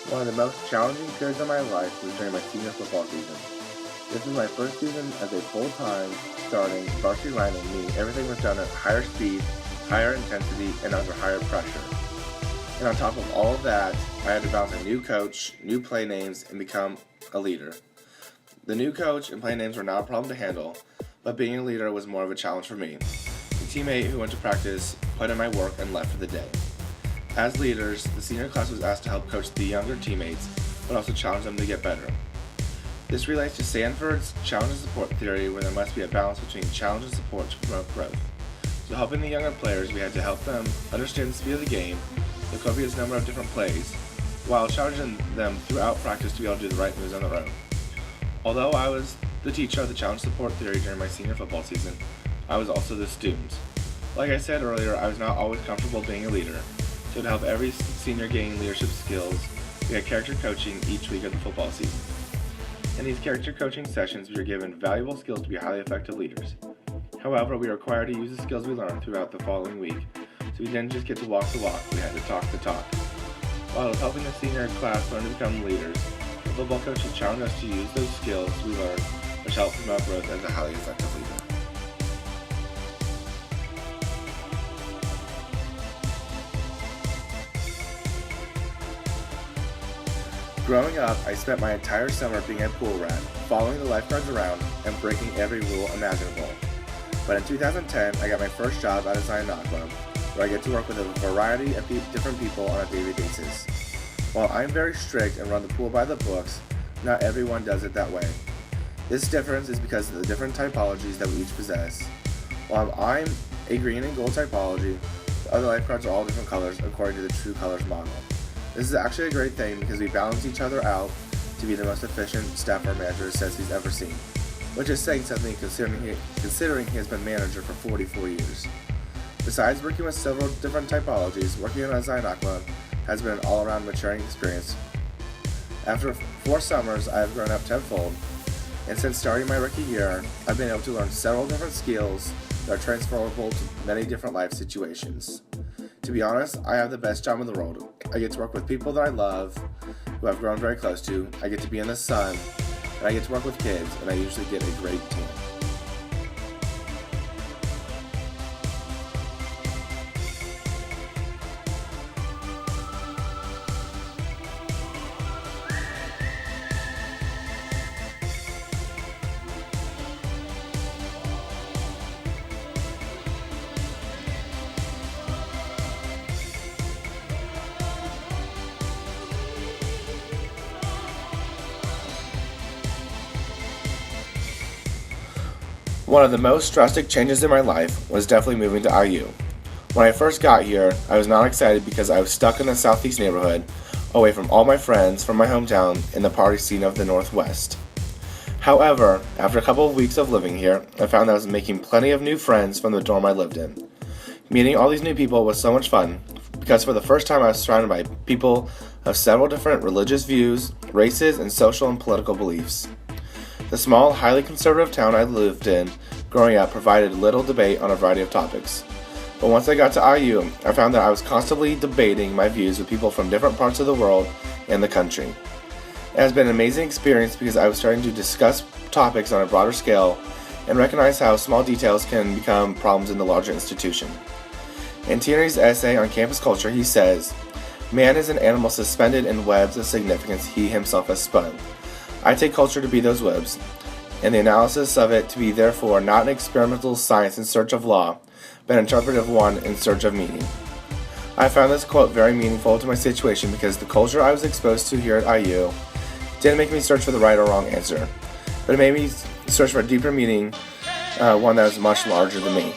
One of the most challenging periods of my life was during my senior football season. This was my first season as a full-time starting varsity lineman, meaning everything was done at higher speed, higher intensity, and under higher pressure. And on top of all of that, I had to balance a new coach, new play names, and become a leader. The new coach and play names were not a problem to handle, but being a leader was more of a challenge for me. The teammate who went to practice put in my work and left for the day. As leaders, the senior class was asked to help coach the younger teammates, but also challenge them to get better. This relates to Sanford's challenge and support theory, where there must be a balance between challenge and support to promote growth. So helping the younger players, we had to help them understand the speed of the game, the copious number of different plays, while challenging them throughout practice to be able to do the right moves on their own. Although I was the teacher of the challenge support theory during my senior football season, I was also the student. Like I said earlier, I was not always comfortable being a leader, so to help every senior gain leadership skills, we had character coaching each week of the football season. In these character coaching sessions, we were given valuable skills to be highly effective leaders. However, we were required to use the skills we learned throughout the following week, so we didn't just get to walk the walk, we had to talk the talk. While I was helping the senior class learn to become leaders, the football coaches challenged us to use those skills we learned, which helped promote growth as a highly effective leader. Growing up, I spent my entire summer being a pool rat, following the lifeguards around and breaking every rule imaginable. But in 2010, I got my first job out of Zion Club, where I get to work with a variety of different people on a daily basis. While I'm very strict and run the pool by the books, not everyone does it that way. This difference is because of the different typologies that we each possess. While I'm a green and gold typology, the other lifeguards are all different colors according to the True Colors model. This is actually a great thing because we balance each other out to be the most efficient staff our manager says he's ever seen, which is saying something considering he has been manager for 44 years. Besides working with several different typologies, working on a Zion Club has been an all-around maturing experience. After 4 summers, I have grown up tenfold, and since starting my rookie year, I've been able to learn several different skills that are transferable to many different life situations. To be honest, I have the best job in the world. I get to work with people that I love, who I've grown very close to. I get to be in the sun, and I get to work with kids, and I usually get a great team. One of the most drastic changes in my life was definitely moving to IU. When I first got here, I was not excited because I was stuck in the southeast neighborhood, away from all my friends from my hometown in the party scene of the Northwest. However, after a couple of weeks of living here, I found that I was making plenty of new friends from the dorm I lived in. Meeting all these new people was so much fun, because for the first time I was surrounded by people of several different religious views, races, and social and political beliefs. The small, highly conservative town I lived in growing up provided little debate on a variety of topics. But once I got to IU, I found that I was constantly debating my views with people from different parts of the world and the country. It has been an amazing experience because I was starting to discuss topics on a broader scale and recognize how small details can become problems in the larger institution. In Tierney's essay on campus culture, he says, "Man is an animal suspended in webs of significance he himself has spun. I take culture to be those webs, and the analysis of it to be therefore not an experimental science in search of law, but an interpretive one in search of meaning." I found this quote very meaningful to my situation because the culture I was exposed to here at IU didn't make me search for the right or wrong answer, but it made me search for a deeper meaning, one that was much larger than me.